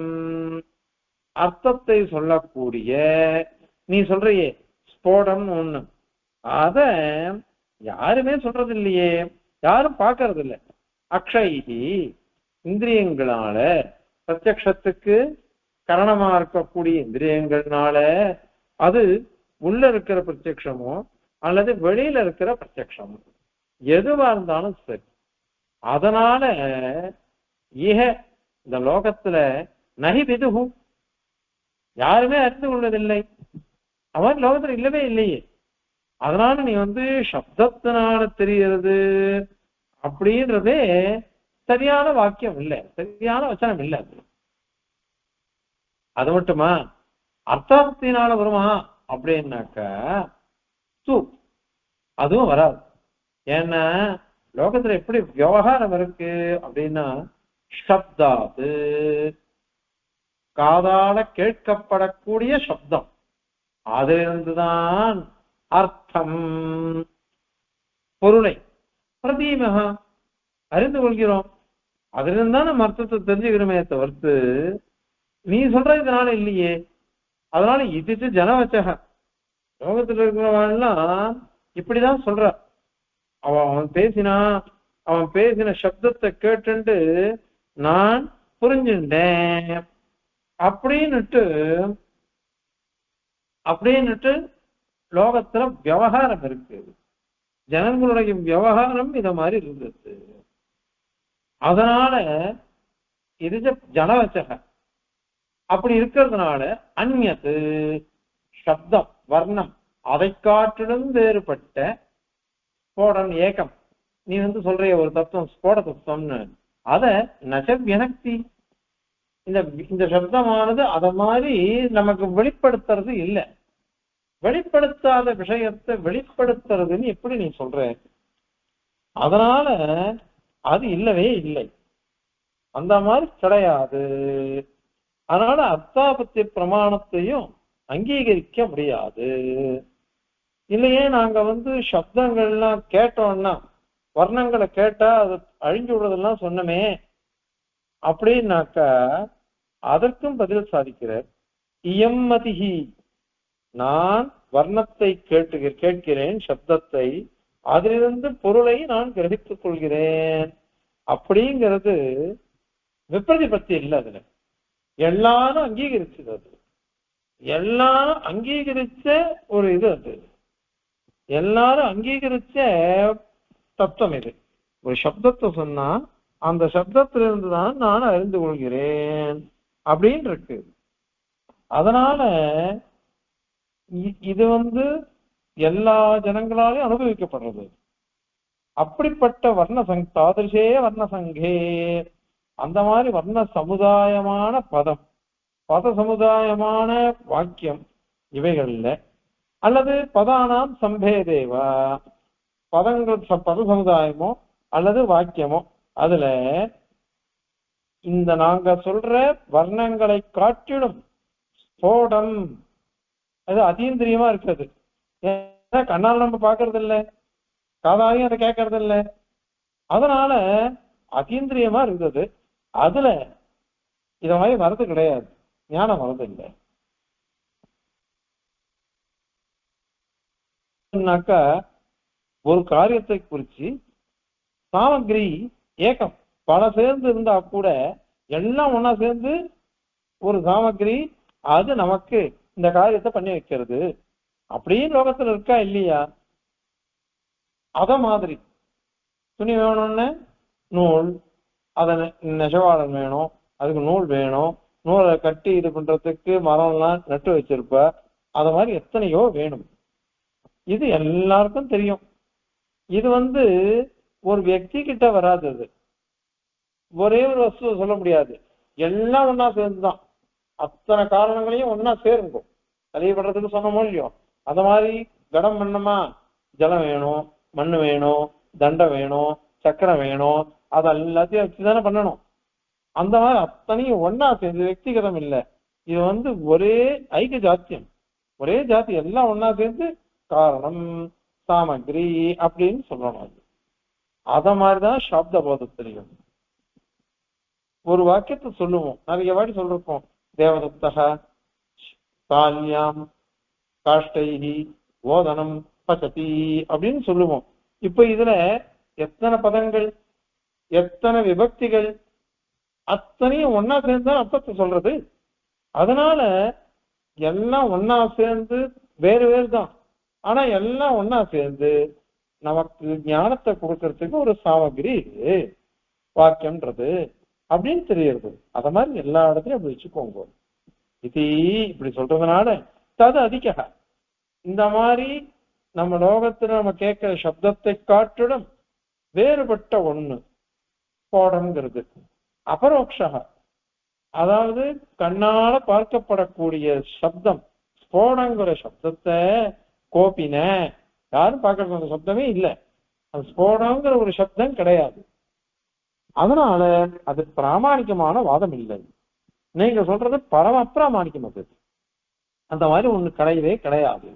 அர்த்தத்தை சொல்லக்கூடிய, நீ சொல்றியே ஸ்போடம் ஒண்ணு, அத யாருமே சொல்றது இல்லையே, யாரும் பார்க்கறது இல்லை. அக்ஷைஹி இந்திரியங்களால, பிரத்யக்ஷத்துக்கு கரணமா இருக்கக்கூடிய இந்திரியங்கள்னால, அது உள்ள இருக்கிற பிரத்யக்ஷமோ அல்லது வெளியில இருக்கிற பிரத்யக்ஷமோ எதுவா இருந்தாலும் சரி, அதனால ஈக இந்த லோகத்துல நகி விதுகு யாருமே அறிந்து கொள்வதில்லை, அவன் லோகத்துல இல்லவே இல்லையே. அதனால நீ சப்தத்தினால தெரிகிறது அப்படின்றதே சரியான வாக்கியம் இல்லை, சரியான வச்சனம் இல்லை. அது மட்டுமா அர்த்தத்தினால வருமா அப்படின்னாக்க அதுவும் வராது. ஏன்னா லோகத்துல எப்படி விவகாரம் இருக்கு அப்படின்னா, சப்தாது காதால கேட்கப்படக்கூடிய சப்தம், அதிலிருந்துதான் அர்த்தம் பொருளை பிரதீமகா அறிந்து கொள்கிறோம். அதிலிருந்து தான் நம்ம அர்த்தத்தை தெரிஞ்சுக்கிறோமே தவிர்த்து நீ சொல்ற இதனால இல்லையே. அதனால இது ஜனவச்சக லோகத்துல இருக்கிறவெல்லாம் இப்படிதான் சொல்ற. அவன் பேசின சப்தத்தை கேட்டு நான் புரிஞ்சுட்டேன் அப்படின்னுட்டு லோகத்துல விவகாரம் இருக்கு. ஜனங்களுடைய விவகாரம் இத மாதிரி இருந்தது. அதனால இது ஜனவச்சக. அப்படி இருக்கிறதுனால அந்நியத்து சப்தம் வர்ணம் அதை காட்டிலும் வேறுபட்ட ஸ்போடம் ஏகம், நீ சொல்ற ஒரு தத்துவம் ஸ்போட தத்துவம்னு, அத நச வியனக்தி இந்த சப்தமானது அத மாதிரி நமக்கு வெளிப்படுத்துறது இல்லை. வெளிப்படுத்தாத விஷயத்தை வெளிப்படுத்துறதுன்னு எப்படி நீ சொல்ற? அதனால அது இல்லவே இல்லை, அந்த மாதிரி கிடையாது. அதனால அர்த்தாபத்திய பிரமாணத்தையும் அங்கீகரிக்க முடியாது. இல்லையே நாங்க சப்தங்கள்லாம் கேட்டோம்னா, வர்ணங்களை கேட்டா அது அழிஞ்சு விடுறதெல்லாம் சொன்னமே அப்படின்னாக்கா அதற்கும் பதில் சாதிக்கிறார். இயம்மதிஹி, நான் வர்ணத்தை கேட்கிறேன் சப்தத்தை, அதிலிருந்து பொருளை நான் கிரகித்துக் கொள்கிறேன் அப்படிங்கிறது விப்ரதிபத்தி இல்லை. அதுல எல்லாரும் அங்கீகரிச்சது, அது எல்லாரும் அங்கீகரிச்ச ஒரு இது. அது எல்லாரும் அங்கீகரிச்ச தத்துவம் இது. ஒரு சப்தத்தை சொன்னா அந்த சப்தத்திலிருந்து தான் நான் அறிந்து கொள்கிறேன் அப்படின்னு இருக்கு. அதனால இது எல்லா ஜனங்களாலையும் அனுபவிக்கப்படுறது. அப்படிப்பட்ட தாதிருஷே வர்ண சங்கே, அந்த மாதிரி வர்ண சமுதாயமான பத சமுதாயமான வாக்கியம் இவைகள்ல, அல்லது பதானாம் சம்பேதேவா, பத சமுதாயமோ அல்லது வாக்கியமோ, அதுல இந்த நாங்க சொல்ற வர்ணங்களை காட்டிடும் ஸ்போடம் அது அதீந்திரியமா இருக்கிறது. ஏன்னா கண்ணால் நம்ம பாக்குறது இல்லை, காதாலையும் அதை கேட்கறது இல்லை, அதனால அதீந்திரியமா இருந்தது. அதுல இத மாதிரி வரது கிடையாது, ஞானம் வரது இல்லை. ஒரு காரியத்தை குறிச்சு சாமகிரி ஏக்கம் பல சேர்ந்து இருந்தா கூட எல்லாம் ஒன்னா சேர்ந்து ஒரு சாமகிரி அது நமக்கு இந்த காரியத்தை பண்ணி வைக்கிறது அப்படின்னு லோகத்துல இருக்கா இல்லையா? அத மாதிரி துணி வேணும்னு நூல், அதை நெசவாளன் வேணும், அதுக்கு நூல் வேணும், நூலை கட்டி இது பண்றதுக்கு மரம்லாம் நட்டு வச்சிருப்ப, அத மாதிரி எத்தனையோ வேணும். இது எல்லாருக்கும் தெரியும். இது ஒரு వ్యక్తి கிட்ட வராதது, ஒரே ஒரு வஸ்துவை சொல்ல முடியாது, எல்லாம் ஒன்னா சேர்ந்துதான். அத்தனை காரணங்களையும் ஒன்னா சேருங்கும். தலையப்படுறதுக்கு சொன்னமோ இல்லையோ, அந்த மாதிரி கடம் பண்ணமா ஜலம் வேணும், மண்ணு வேணும், தண்டம் வேணும், சக்கரம் வேணும், அது எல்லாத்தையும் வச்சுதானே பண்ணணும். அந்த மாதிரி அத்தனையும் ஒன்னா சேர்ந்து, వ్యక్తిగதம் இல்லை. இது ஒரே ஐக்கிய ஜாத்தியம், ஒரே ஜாதி, எல்லாம் ஒன்னா சேர்ந்து காரணம் சாமகிரி அப்படின்னு சொல்லணும். அத மாதிரிதான் சாப்த போதத்திலையும் ஒரு வாக்கியத்தை சொல்லுவோம், நிறைய வாட்டி சொல்லிருப்போம். தேவதத்தக தால்யாம் காஷ்டைஹி ஓதனம் பசதி அப்படின்னு சொல்லுவோம். இப்ப இதுல எத்தனை பதங்கள், எத்தனை விபக்திகள், அத்தனையும் ஒன்னா சேர்ந்து அர்த்தத்தை சொல்றது. அதனால எல்லாம் ஒன்னா சேர்ந்து வேறு வேறு தான், ஆனா எல்லாம் ஒன்னா சேர்ந்து நமக்கு ஞானத்தை கொடுக்கறதுக்கு ஒரு சாமகிரி இது வாக்கியம்ன்றது அப்படின்னு தெரியுது. அத மாதிரி எல்லா இடத்துலயும் அப்படி வச்சுக்கோங்க. இது இப்படி சொல்றதுனால தது அதிக, இந்த மாதிரி நம்ம லோகத்துல நம்ம கேட்கிற சப்தத்தை காட்டிடும் வேறுபட்ட ஒண்ணு ஸ்போடம்ங்கிறது. அபரோக்ஷா, அதாவது கண்ணால பார்க்கப்படக்கூடிய சப்தம், ஸ்போடங்கிற சப்தத்தை கோபின யாரும் பார்க்கறது அந்த சப்தமே இல்லை, அது ஸ்போடங்கிற ஒரு சப்தம் கிடையாது. அதனால அது பிராமணிகமான வாதம் இல்லை. நீங்க சொல்றது பரம அப்பிராமணிக்கம். அது அந்த மாதிரி ஒண்ணு கிடையவே கிடையாது,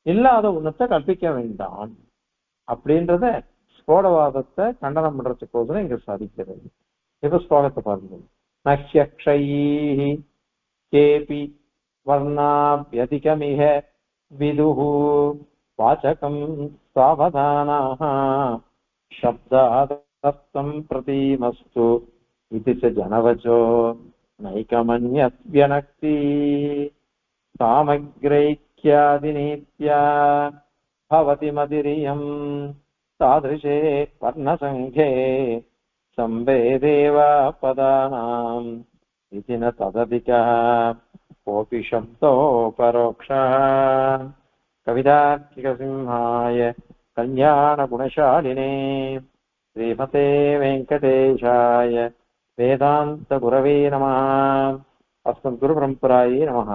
இல்லாத ஒண்ணத்தை கற்பிக்க வேண்டாம் அப்படின்றத ஸ்போடவாதத்தை கண்டனம் பண்றதுக்கோசரம் இங்க சாதிக்கிறது. இப்ப ஸ்லோகத்தை பாருங்க. நக்ஷை கேபி வர்ணாப்யதிகமிஹ விதுஹு வாசகம் சாவதானாஹ சப்தாதஸ்தம் பிரதீமஸ்து இதி ச ஜனவசோ நைகமன்யத்யனக்தி சாமக்ரைக்யாதிநீத்யா பவதி மதிரியம் தாத்ருஷே வர்ணசங்கே சம்பேதேவ பதானாம் இதி ந தததிகः கோபி சப்தோ பரோக்ஷः. கவிதார்க்கிகசிம்ஹாய கல்யாணகுணசாலினே ஸ்ரீமதே வெங்கடேஷாய வேதாந்த குரவே நமः. அஸ்மத்குரு பரம்பராயே நமः.